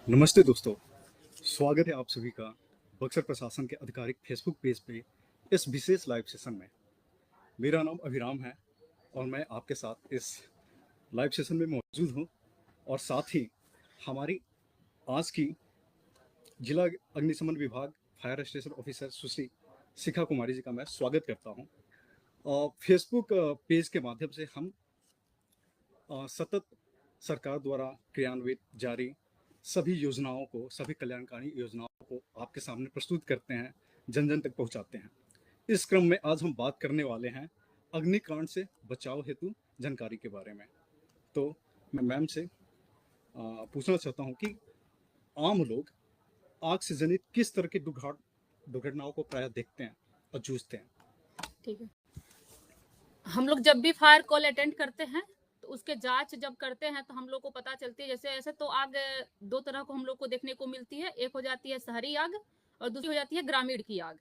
नमस्ते दोस्तों, स्वागत है आप सभी का बक्सर प्रशासन के आधिकारिक फेसबुक पेज पे इस विशेष लाइव सेशन में। मेरा नाम अभिराम है और मैं आपके साथ इस लाइव सेशन में मौजूद हूँ और साथ ही हमारी आज की जिला अग्निशमन विभाग फायर स्टेशन ऑफिसर सुश्री शिखा कुमारी जी का मैं स्वागत करता हूँ। फेसबुक पेज के माध्यम से हम सतत सरकार द्वारा क्रियान्वित जारी सभी योजनाओं को, सभी कल्याणकारी योजनाओं को आपके सामने प्रस्तुत करते हैं, जन जन तक पहुंचाते हैं। इस क्रम में आज हम बात करने वाले हैं अग्निकांड से बचाव हेतु जानकारी के बारे में। तो मैं मैम से पूछना चाहता हूं कि आम लोग आग से जनित किस तरह की दुर्घटनाओं को प्रायः देखते हैं और जूझते हैं। ठीक है, हम लोग जब भी फायर कॉल अटेंड करते हैं तो उसके जांच जब करते हैं तो हम लोग को पता चलती है, जैसे ऐसे तो आग दो तरह को हम लोग को देखने को मिलती है। एक हो जाती है शहरी आग और दूसरी हो जाती है ग्रामीण की आग।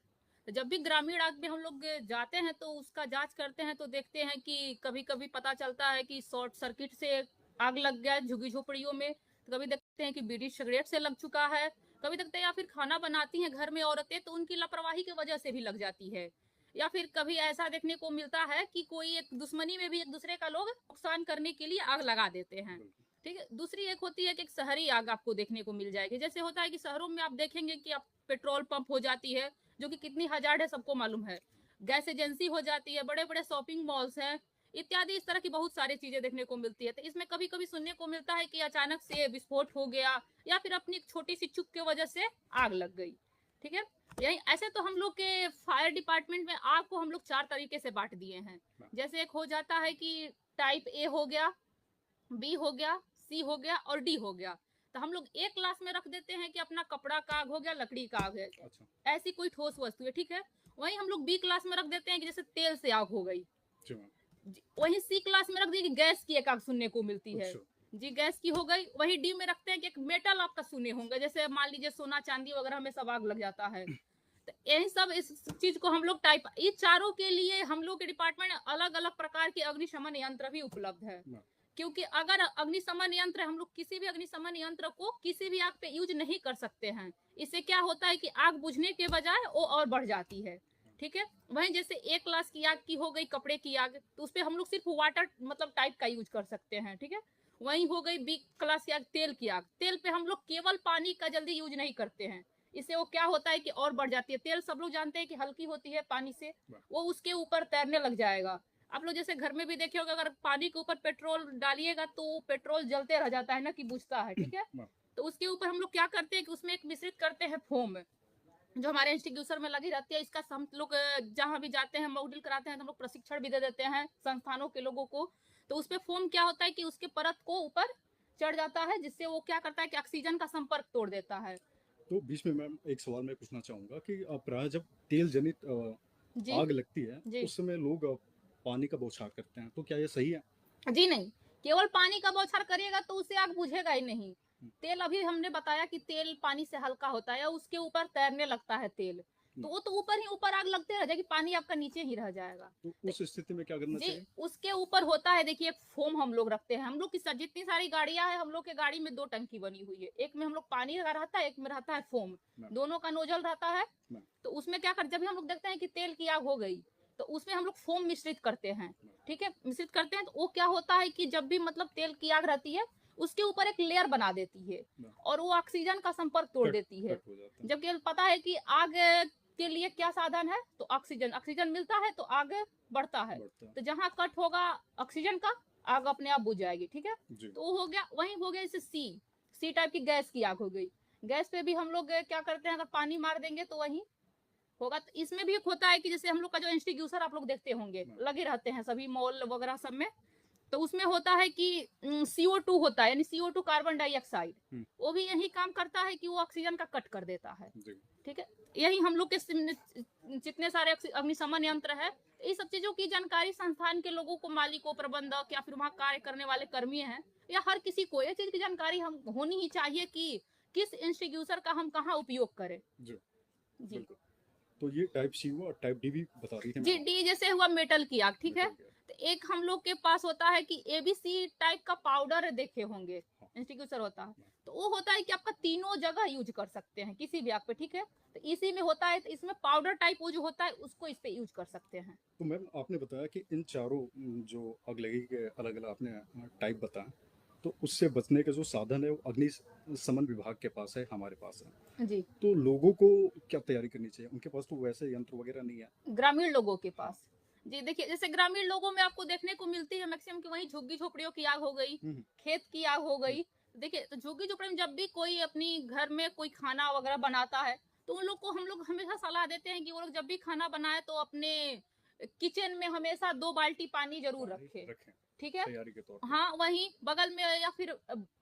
तो जब भी ग्रामीण आग में हम लोग जाते हैं तो उसका जांच करते हैं तो देखते हैं कि कभी कभी पता चलता है कि शॉर्ट सर्किट से आग लग गया झुग्गी झोपड़ियों में, तो कभी देखते हैं कि बीड़ी सिगरेट से लग चुका है, कभी देखते हैं या फिर खाना बनाती हैं घर में औरतें तो उनकी लापरवाही की वजह से भी लग जाती है, या फिर कभी ऐसा देखने को मिलता है कि कोई एक दुश्मनी में भी एक दूसरे का लोग नुकसान करने के लिए आग लगा देते हैं। ठीक है, दूसरी एक होती है कि एक शहरी आग आपको देखने को मिल जाएगी। जैसे होता है कि शहरों में आप देखेंगे कि आप पेट्रोल पंप हो जाती है जो कि कितनी हजार है सबको मालूम है, गैस एजेंसी हो जाती है, बड़े बड़े शॉपिंग मॉल्स हैं इत्यादि, इस तरह की बहुत सारी चीजें देखने को मिलती है। तो इसमें कभी कभी सुनने को मिलता है कि अचानक से विस्फोट हो गया या फिर अपनी एक छोटी सी चूक की वजह से आग लग गई। ठीक है, यही ऐसे तो हम लोग के फायर डिपार्टमेंट में आग को हम लोग 4 तरीके से बांट दिए हैं। जैसे एक हो जाता है कि टाइप ए हो गया, बी हो गया, सी हो गया और डी हो गया। तो हम लोग एक क्लास में रख देते हैं कि अपना कपड़ा का आग हो गया, लकड़ी का आग है, ऐसी कोई ठोस वस्तु है। ठीक है, वहीं हम लोग बी क्लास में रख देते हैं कि जैसे तेल से आग हो गई। वहीं सी क्लास में रख दी कि गैस की एक आग सुनने को मिलती है जी, गैस की हो गई। वही डी में रखते हैं कि एक मेटल आपका सुने होंगे, जैसे मान लीजिए सोना चांदी वगैरह में सब आग लग जाता है। तो यही सब इस चीज को हम लोग टाइप, ये चारों के लिए हम लोग के डिपार्टमेंट में अलग अलग प्रकार के अग्निशमन यंत्र भी उपलब्ध है। क्योंकि अगर अग्निशमन यंत्र, हम लोग किसी भी अग्निशमन यंत्र को किसी भी आग पे यूज नहीं कर सकते हैं। इससे क्या होता है कि आग बुझने के बजाय वो और बढ़ जाती है। ठीक है, वहीं जैसे एक क्लास की आग की हो गई कपड़े की आग, तो उस पर हम लोग सिर्फ वाटर मतलब टाइप का यूज कर सकते हैं। ठीक है, वहीं हो गई बी क्लास की आग तेल की आग, तेल पे हम लोग केवल पानी का जल्दी यूज नहीं करते हैं। इससे वो क्या होता है कि और बढ़ जाती है। तेल सब लोग जानते हैं कि हल्की होती है पानी से, वो उसके ऊपर तैरने लग जाएगा। आप लोग जैसे घर में भी देखे होगा, अगर पानी के ऊपर पेट्रोल डालिएगा तो पेट्रोल जलते रह जाता है ना, कि बुझता है। ठीक है, तो उसके ऊपर हम लोग क्या करते हैं कि उसमें एक मिश्रित करते हैं फोम, जो हमारे इंस्टीट्यूशन में लगी रहती है। इसका हम लोग जहाँ भी जाते हैं मॉड्यूल कराते हैं तो हम लोग प्रशिक्षण भी दे देते हैं संस्थानों के लोगों को। तो उसपे फोम क्या होता है कि उसके परत को ऊपर चढ़ जाता है, जिससे वो क्या करता है कि ऑक्सीजन का संपर्क तोड़ देता है। तो बीच में मैम एक सवाल मैं पूछना चाहूंगा कि प्राय जब तेल जनित आग लगती है उस समय लोग पानी का बौछार करते हैं, तो क्या ये सही है? जी नहीं, केवल पानी का बौछार करिएगा तो उससे आग बुझेगा ही नहीं। तेल, अभी हमने बताया कि तेल पानी से हल्का होता है, उसके ऊपर तैरने लगता है तेल, तो वो तो ऊपर ही ऊपर आग लगते रह जाएगी, पानी आपका नीचे ही रह जाएगा। तो उस स्थिति में क्या करना चाहिए? उसके ऊपर होता है, देखिए फोम हम लोग रखते हैं। हम लोग की जितनी सारी गाड़ियां हैं, हम लोग के गाड़ी में 2 टंकी बनी हुई है, एक में हम लोग पानी रहता है, एक में रहता है फोम, दोनों का नोजल रहता है। तो उसमें क्या कर, जब भी हम लोग देखते हैं कि तेल की आग हो गई तो उसमें हम लोग फोम मिश्रित करते हैं। ठीक है, मिश्रित करते हैं तो वो क्या होता है कि जब भी मतलब तेल की आग रहती है उसके ऊपर एक लेयर बना देती है और वो ऑक्सीजन का संपर्क तोड़ देती है। जबकि पता है कि आग के लिए क्या साधन है, तो ऑक्सीजन, ऑक्सीजन मिलता है तो आग बढ़ता है। तो जहाँ कट होगा ऑक्सीजन का, आग अपने आप बुझ जाएगी। ठीक है, तो वो हो गया। वहीं हो गया जैसे सी टाइप की गैस की आग हो गई। गैस पे भी हम लोग क्या करते हैं, अगर पानी मार देंगे तो वही होगा। तो इसमें भी एक होता है कि जैसे हम लोग का जो इंस्टिट्यूशन आप लोग देखते होंगे लगे रहते हैं सभी मॉल वगैरह सब में, तो उसमें होता है कि CO2 होता है, यानी CO2 कार्बन डाइऑक्साइड, वो भी यही काम करता है कि वो ऑक्सीजन का कट कर देता है। ठीक है, यही हम लोग के जितने सारे अग्निशमन यंत्र है, ये सब चीजों की जानकारी संस्थान के लोगों को, मालिकों, प्रबंधक या फिर वहाँ कार्य करने वाले कर्मी हैं या हर किसी को ये चीज की जानकारी हम होनी ही चाहिए कि किस इंस्टीट्यूशन का हम कहाँ उपयोग करें। जी, तो ये टाइप सी हुआ और टाइप डी भी बता रही थी जी। डी जैसे हुआ मेटल की आग। ठीक है, तो एक हम लोग के पास होता है कि ABC टाइप का पाउडर देखे होंगे, एक्सटिंग्विशर होता है, तो वो होता है कि आपका तीनों जगह यूज कर सकते हैं किसी भी आग पे, ठीक है। तो इसी में होता है, तो इसमें पाउडर टाइप वो जो होता है उसको इस पे यूज कर सकते हैं। तो मैम आपने बताया कि इन चारों जो अगलगी के अलग अलग आपने टाइप बताया, तो उससे बचने के जो साधन है वो अग्निशमन विभाग के पास है, हमारे पास है। जी, तो लोगों को क्या तैयारी करनी चाहिए? उनके पास तो वैसे यंत्र वगैरह नहीं है। ग्रामीण लोगों के हाँ। पास। जी, देखिए जैसे ग्रामीण लोगों में आपको देखने को मिलती है मैक्सिमम कि वहीं झुग्गी-झोपड़ियों की आग हो गई, हम्म, खेत की आग हो हम्म, गई। देखिए, तो झुग्गी-झोपड़ी में जब भी कोई अपनी घर में कोई खाना वगैरह बनाता है, तो उन लोग को हम लोग हमेशा सलाह देते हैं कि वो लोग जब भी खाना बनाए तो अपने किचन में हमेशा 2 बाल्टी पानी ज़रूर पानी रखें, रखें ठीक है? तैयारी के तौर पे। हाँ, वहीं बगल में या फिर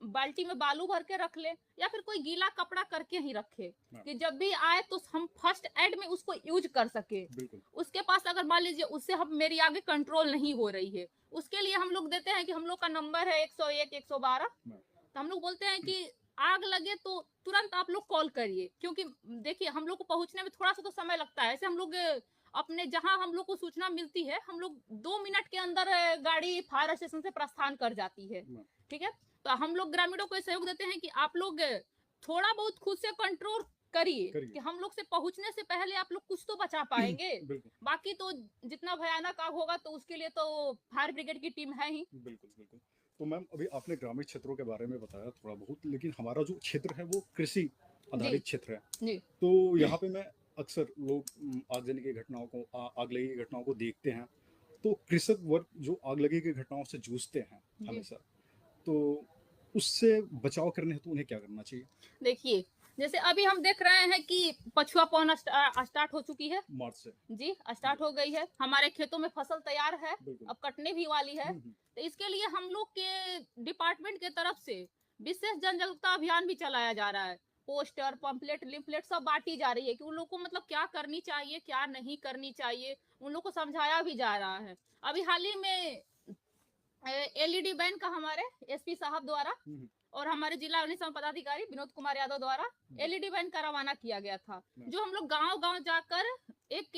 बाल्टी में बालू भर के रख ले या फिर कोई गीला कपड़ा करके ही रखे हाँ, कि जब भी आए तो हम फर्स्ट एड में उसको यूज कर सके। बिल्कुल। उसके पास अगर मान लीजिए उससे हम मेरी आगे कंट्रोल नहीं हो रही है, उसके लिए हम लोग देते हैं कि हम लोग का नंबर है 101 112। हाँ, तो हम लोग बोलते हैं कि आग लगे तो तुरंत आप लोग कॉल करिए, क्योंकि देखिए हम लोग को पहुंचने में थोड़ा सा तो समय लगता है। ऐसे हम लोग अपने जहां हम लोग को सूचना मिलती है, हम लोग 2 मिनट के अंदर गाड़ी फायर स्टेशन से प्रस्थान कर जाती है, हाँ, ठीक है। तो हम लोग ग्रामीणों को ये सहयोग देते हैं कि आप लोग थोड़ा बहुत खुद से कंट्रोल करिए करिए। कि हम लोग से पहुंचने से पहले आप लोग कुछ तो बचा पाएंगे। बिल्कुल, बाकी तो जितना भयानक आग होगा तो उसके लिए तो फायर ब्रिगेड की टीम है ही। बिल्कुल, बिल्कुल। तो मैम अभी आपने ग्रामीण क्षेत्रों के बारे में बताया थोड़ा बहुत, लेकिन हमारा जो क्षेत्र है वो कृषि जी, आधारित क्षेत्र है। जी, तो यहाँ पे मैं अक्सर लोग आगजनी की घटनाओं को आगलगी की घटनाओं को देखते हैं। तो कृषक वर्ग जो आगलगी की घटनाओं से जूझते हैं जी। हमेशा, तो उससे बचाव करने हेतु उन्हें क्या करना चाहिए? देखिए, जैसे अभी हम देख रहे हैं कि पछुआ पौन स्टार्ट हो चुकी है। मार्च से। जी, जी, स्टार्ट हो गई है। हमारे खेतों में फसल तैयार है, बिल्कुल। अब कटने भी वाली है। तो इसके लिए हम लोग के डिपार्टमेंट के तरफ से विशेष जन जागरूकता अभियान भी चलाया जा रहा है। पोस्टर, पंपलेट, लिफलेट सब बाँटी जा रही है कि उन लोग को मतलब क्या करनी चाहिए, क्या नहीं करनी चाहिए, उन लोग को समझाया भी जा रहा है। अभी हाल ही में एलईडी बैन का हमारे एसपी साहब द्वारा और हमारे जिला अग्निशमन पदाधिकारी विनोद कुमार यादव द्वारा एलईडी बैन का रवाना किया गया था। जो हम लोग गांव-गांव जाकर एक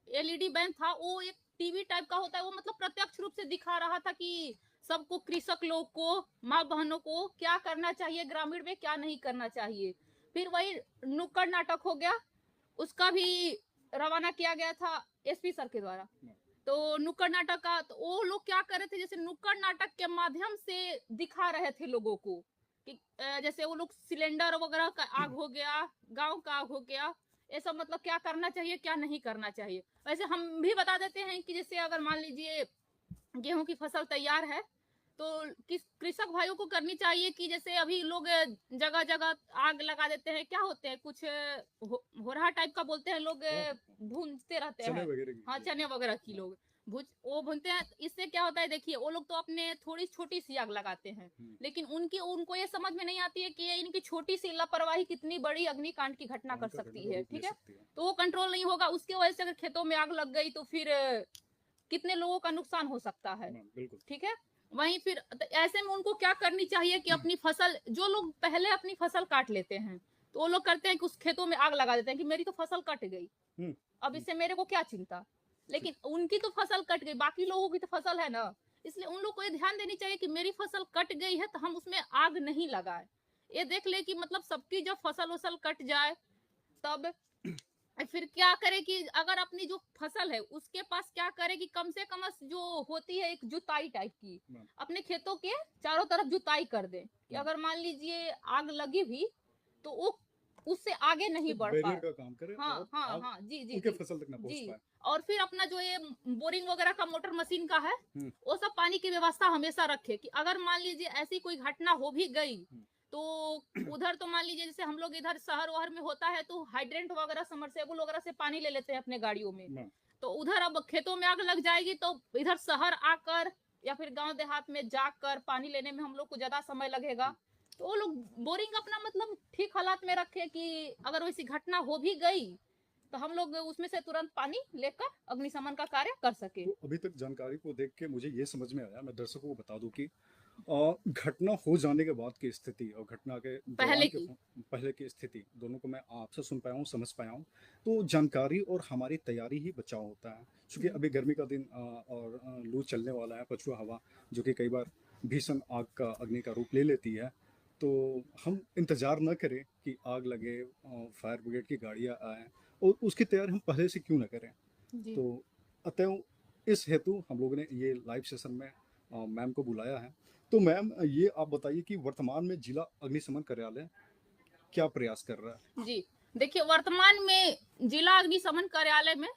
एलईडी बैन था, वो एक टीवी टाइप का होता है, वो मतलब प्रत्यक्ष रूप से दिखा रहा था कि सबको, कृषक लोग को, माँ बहनों को क्या करना चाहिए ग्रामीण में, क्या नहीं करना चाहिए। फिर वही नुक्कड़ नाटक हो गया, उसका भी रवाना किया गया था एसपी सर के द्वारा। तो नुक्कड़ नाटक का तो वो लोग क्या कर रहे थे, जैसे नुक्कड़ नाटक के माध्यम से दिखा रहे थे लोगों को कि जैसे वो लोग सिलेंडर वगैरह का आग हो गया, गांव का आग हो गया, ये सब मतलब क्या करना चाहिए क्या नहीं करना चाहिए। वैसे हम भी बता देते हैं कि जैसे अगर मान लीजिए गेहूं की फसल तैयार है तो किस कृषक भाइयों को करनी चाहिए कि जैसे अभी लोग जगह जगह आग लगा देते हैं, क्या होते हैं कुछ होरहा टाइप का बोलते हैं लोग, हाँ, भूनते रहते चने हैं। वगैरह की। हाँ, जी। चने वगैरह की लोग वो भूनते हैं। इससे क्या होता है, देखिए वो लोग तो अपने थोड़ी छोटी सी आग लगाते हैं, लेकिन उनकी उनको ये समझ में नहीं आती है कि ये इनकी छोटी सी लापरवाही कितनी बड़ी अग्निकांड की घटना कर कांड का घटना सकती का है, रूप ले ठीक है। सकती है। तो वो कंट्रोल नहीं होगा, उसके वजह से अगर खेतों में आग लग गई तो फिर कितने लोगों का नुकसान हो सकता है, हाँ, बिल्कुल। ठीक है। वहीं फिर ऐसे में उनको क्या करनी चाहिए कि अपनी फसल, जो लोग पहले अपनी फसल काट लेते हैं तो वो लोग करते हैं कि उस खेतों में आग लगा देते हैं कि मेरी तो फसल कट गई, हम्म, अब इससे मेरे को क्या चिंता। ठीक। लेकिन उनकी तो फसल कट गई, बाकी लोगों की तो फसल है ना। इसलिए उन लोग को ये ध्यान देनी चाहिए कि मेरी फसल कट गई है तो हम उसमें आग नहीं लगाए। ये देख ले कि मतलब सबकी जब फसल वसल कट जाए तब फिर क्या करे कि अगर अपनी जो फसल है उसके पास क्या करे कि कम से कम जो होती है एक जुताई टाइप की, हाँ, अपने खेतों के चारों तरफ जुताई कर दे कि हाँ, अगर मान लीजिए आग लगी भी तो वो उससे आगे नहीं एक बढ़ बैरियर पाए। का काम करे हाँ, और हाँ, आग हाँ, जी, जी, उनके जी, फसल तक ना पहुंच जी। पाए। और फिर अपना जो ये बोरिंग वगैरह का मोटर मशीन का है, हम्म, वो सब पानी की व्यवस्था हमेशा रखे कि अगर मान लीजिए ऐसी कोई घटना हो भी गई हम्म, तो उधर तो मान लीजिए जैसे हम लोग इधर शहर वहर में होता है तो हाइड्रेंट वगैरह समरसेबुल वगैरह से पानी ले लेते हैं अपने गाड़ियों में। हाँ, तो उधर अब खेतों में आग लग जाएगी तो इधर शहर आकर या फिर गांव देहात में जाकर पानी लेने में हम लोग को ज्यादा समय लगेगा। तो वो लोग बोरिंग अपना मतलब ठीक हालात में रखे कि अगर वैसी घटना हो भी गई तो हम लोग उसमें से तुरंत पानी लेकर अग्निशमन का कार्य कर सके। तो अभी तक जानकारी को देख के मुझे ये समझ में आया, मैं दर्शकों को बता दूं कि घटना हो जाने के बाद की स्थिति और घटना के पहले दौरान के की। पहले की स्थिति दोनों को मैं आपसे सुन पाया हूँ, समझ पाया हूँ। तो जानकारी और हमारी तैयारी ही बचाव होता है, क्योंकि अभी गर्मी का दिन और लू चलने वाला है, पछुआ हवा जो कि कई बार भीषण आग का अग्नि का रूप ले लेती है। तो हम इंतज़ार ना करें कि आग लगे, फायर ब्रिगेड की गाड़ियाँ आएँ और उसकी तैयारी हम पहले से क्यों ना करें। जी। तो अतएव इस हेतु हम लोगों ने ये लाइव सेशन में मैम को बुलाया है। तो मैम, ये आप बताइए कि वर्तमान में जिला अग्निशमन कार्यालय क्या प्रयास कर रहा है? जी, देखिए वर्तमान में जिला अग्निशमन कार्यालय में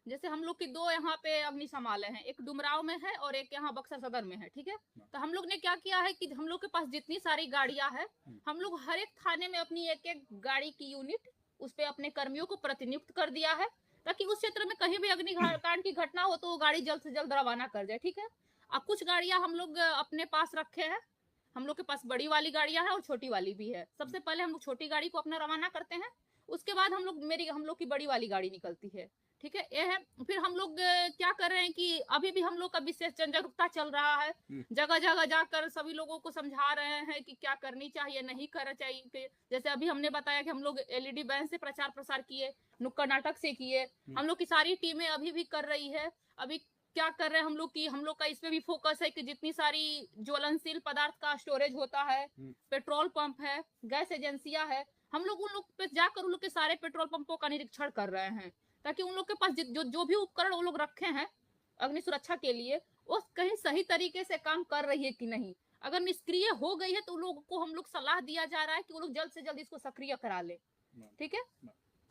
जैसे हम लोग की 2 यहाँ पे अग्निशमालय हैं, एक डुमरांव में है और एक यहाँ बक्सर सदर में है, ठीक है? तो हम लोग ने क्या किया है कि हम लोग के पास जितनी सारी गाड़ियाँ हैं, हम लोग हर एक थाने में अपनी एक-एक गाड़ी की यूनिट, उस पे अपने कर्मियों को प्रतिनियुक्त कर दिया है, ताकि उस क्षेत्र में कहीं भी अग्निकांड की घटना हो तो वो गाड़ी जल्द से जल्द रवाना कर जाए, ठीक है? अब कुछ गाड़ियाँ हम लोग अपने पास रखे हैं, हम लोग के पास बड़ी वाली गाड़ियाँ हैं और छोटी वाली भी है। सबसे पहले हम लोग छोटी गाड़ी को अपना रवाना करते हैं, उसके बाद हम लोग की बड़ी वाली गाड़ी निकलती है। ठीक है, ये है। फिर हम लोग क्या कर रहे हैं कि अभी भी हम लोग का विशेष जन जागरूकता चल रहा है। जगह-जगह जाकर सभी लोगों को समझा रहे हैं कि क्या करनी चाहिए, नहीं करना चाहिए। जैसे अभी हमने बताया कि हम लोग एलईडी बैन से प्रचार-प्रसार किए, नुक्कड़ नाटक से किए। हम लोग की सारी टीमें अभी भी कर रही है। अभी क्या कर रहे हैं हम लोग का इस पे भी फोकस है कि जितनी सारी ज्वलनशील पदार्थ का स्टोरेज होता है, पेट्रोल पंप है, गैस एजेंसियाँ है, हम लोग उन लोग पे जाकर उन लोग के सारे पेट्रोल पंपों का निरीक्षण कर रहे हैं। ताकि उन लोग के पास जो भी उपकरण वो लोग रखे हैं अग्नि सुरक्षा के लिए, वो कहीं सही तरीके से काम कर रही है कि नहीं। अगर निष्क्रिय हो गई है तो उन लोगों को हम लोग सलाह दिया जा रहा है कि वो लोग जल्द से जल्द इसको सक्रिय करा ले। ठीक है,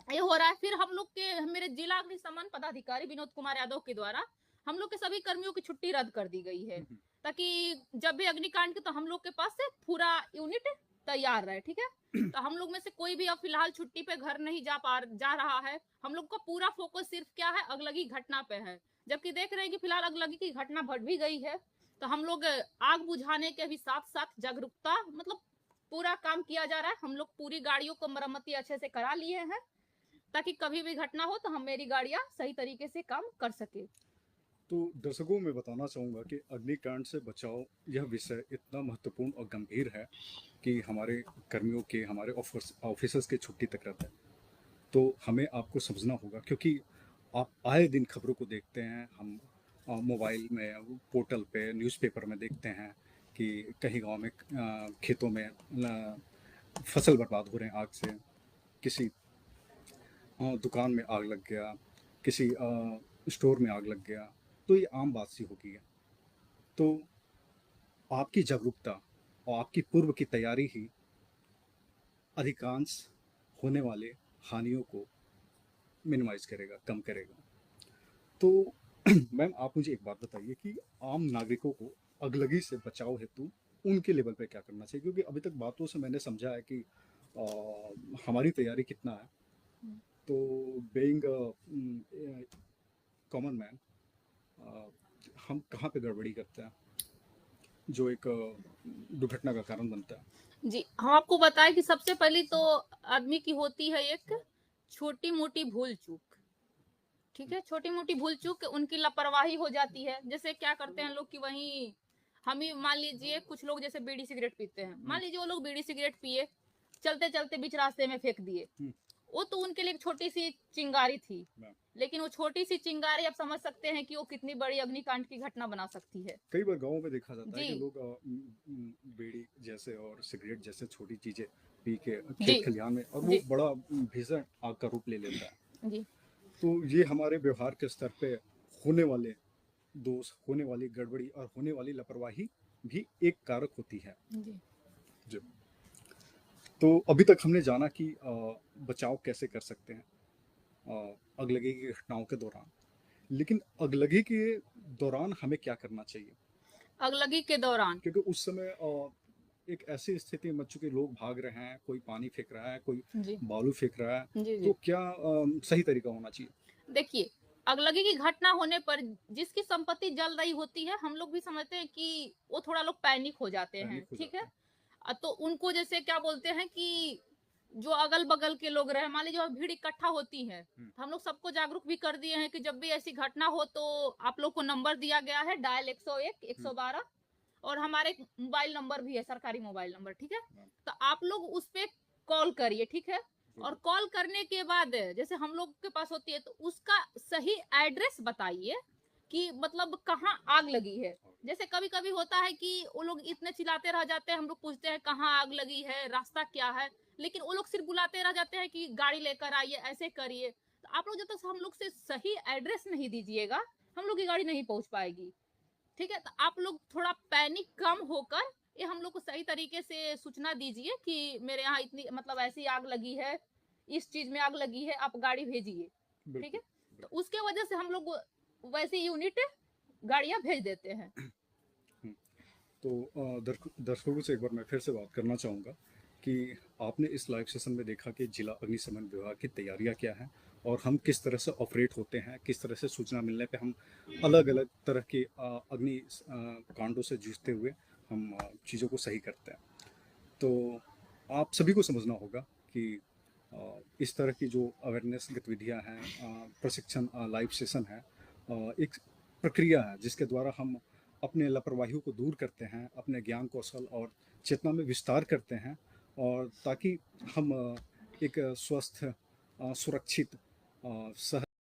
ये हो रहा है। फिर हम लोग के मेरे जिला अग्निशमन पदाधिकारी विनोद कुमार यादव के द्वारा हम लोग के सभी कर्मियों की छुट्टी रद्द कर दी गई है, ताकि जब भी अग्निकांड के तो हम लोग के पास से पूरा यूनिट तैयार रहे। ठीक है, तो हम लोग में से कोई भी अब फिलहाल छुट्टी पे घर नहीं जा रहा है। हम लोग का पूरा फोकस सिर्फ क्या है, अगलगी घटना पे है। जबकि देख रहे हैं कि फिलहाल अगलगी की घटना बढ़ भी गई है, तो हम लोग आग बुझाने के भी साथ साथ जागरूकता मतलब पूरा काम किया जा रहा है। हम लोग पूरी गाड़ियों को मरम्मती अच्छे से करा लिए हैं, ताकि कभी भी घटना हो तो हम मेरी गाड़ियां सही तरीके से काम कर सके। तो दर्शकों में बताना चाहूँगा कि अग्निकांड से बचाव यह विषय इतना महत्वपूर्ण और गंभीर है कि हमारे कर्मियों के, हमारे ऑफिसर्स के छुट्टी तक रहता है। तो हमें आपको समझना होगा, क्योंकि आप आए दिन खबरों को देखते हैं। हम मोबाइल में, पोर्टल पे, न्यूज़पेपर में देखते हैं कि कहीं गांव में खेतों में फसल बर्बाद हो रहे हैं आग से, किसी दुकान में आग लग गया, किसी स्टोर में आग लग गया। तो ये आम बात सी हो गई है। तो आपकी जागरूकता और आपकी पूर्व की तैयारी ही अधिकांश होने वाले हानियों को मिनिमाइज करेगा, कम करेगा। तो मैम, आप मुझे एक बात बताइए कि आम नागरिकों को अगलगी से बचाव हेतु उनके लेवल पे क्या करना चाहिए, क्योंकि अभी तक बातों से मैंने समझा है कि हमारी तैयारी कितना है। तो बीइंग कॉमन मैन, हम कहाँ पे गड़बड़ी करते हैं जो एक दुर्घटना का कारण बनता है? जी, हम आपको बताएं कि सबसे पहली तो आदमी की होती है एक छोटी मोटी भूल चूक। ठीक है, छोटी मोटी भूल चूक उनकी लापरवाही हो जाती है। जैसे क्या करते हैं लोग कि वहीं हम ही मान लीजिए कुछ लोग जैसे बीड़ी सिगरेट पीते हैं, मान लीजिए वो लोग बीड़ी सिगरेट पिए, चलते चलते बीच रास्ते में फेंक दिए। वो तो उनके लिए एक छोटी सी चिंगारी थी, लेकिन वो छोटी सी चिंगारी आप समझ सकते हैं कि वो कितनी बड़ी अग्निकांड की घटना बना सकती है। कई बार गाँव में देखा जाता है कि जी लोग बीड़ी जैसे और सिगरेट जैसे छोटी चीजें पी के जी खेत खलिहान में, और वो जी बड़ा भीषण आग का रूप ले लेता है। जी तो ये हमारे व्यवहार के स्तर पे होने वाले दोष, होने वाली गड़बड़ी और होने वाली लापरवाही भी एक कारक होती है। जी जी। तो अभी तक हमने जाना कि बचाव कैसे कर सकते हैं अगलगी की घटनाओं के दौरान, लेकिन अगलगी के दौरान हमें क्या करना चाहिए, अगलगी के दौरान क्योंकि उस समय एक ऐसी स्थिति मच चुकी, लोग भाग रहे हैं, कोई पानी फेंक रहा है, कोई जी बालू फेंक रहा है। जी जी तो क्या सही तरीका होना चाहिए? देखिए, अगलगी की घटना होने पर जिसकी संपत्ति जल रही होती है, हम लोग भी समझते हैं कि वो थोड़ा लोग पैनिक हो जाते हैं, पैनिक हो ठीक जाते है? हैं। तो उनको जैसे क्या बोलते हैं कि जो अगल-बगल के लोग रहे, मान लीजिए भीड़ इकट्ठा होती है, तो हम लोग सबको जागरूक भी कर दिए हैं कि जब भी ऐसी घटना हो तो आप लोग को नंबर दिया गया है, डायल 101, 112 और हमारे एक मोबाइल नंबर भी है, सरकारी मोबाइल नंबर, ठीक है? तो आप लोग उस पे कॉल करिए, ठीक है? और कॉल करने के बाद जैसे हम लोग के पास होती है तो उसका सही एड्रेस बताइए कि मतलब कहाँ आग लगी है। जैसे कभी-कभी होता है कि वो लोग इतने चिल्लाते रह जाते हैं, हम लोग पूछते हैं कहाँ आग लगी है, रास्ता क्या है? लेकिन वो लोग सिर्फ बुलाते रह जाते हैं कि गाड़ी लेकर आइए, ऐसे करिए। तो आप लोग जब तक हम लोग से सही एड्रेस नहीं दीजिएगा, हम लोग की गाड़ी नहीं पहुँच पाएगी। ठीक है? तो आप लोग थोड़ा पैनिक कम होकर ये हम लोग को सही तरीके से सूचना दीजिए कि मेरे यहाँ इतनी मतलब ऐसी आग लगी है, इस चीज़ में आग लगी है, आप गाड़ी भेजिए। ठीक बिल्कुल। है? तो उसके वजह से हम लोग वैसी यूनिट गाड़ियाँ भेज देते हैं। हुँ। तो दर्शकों से एक बार मैं फिर से बात करना चाहूँगा कि आपने इस लाइव सेशन में देखा कि जिला अग्निशमन विभाग की तैयारियाँ क्या हैं और हम किस तरह से ऑपरेट होते हैं, किस तरह से सूचना मिलने पे हम अलग-अलग तरह के कांडों से जूझते हुए हम चीज़ों को सही करते हैं। तो आप सभी को समझना होगा कि इस तरह की जो अवेयरनेस गतिविधियाँ हैं, प्रशिक्षण लाइव सेशन है, एक प्रक्रिया है जिसके द्वारा हम अपने लापरवाहियों को दूर करते हैं, अपने ज्ञान कौशल और चेतना में विस्तार करते हैं और ताकि हम एक स्वस्थ, सुरक्षित, सह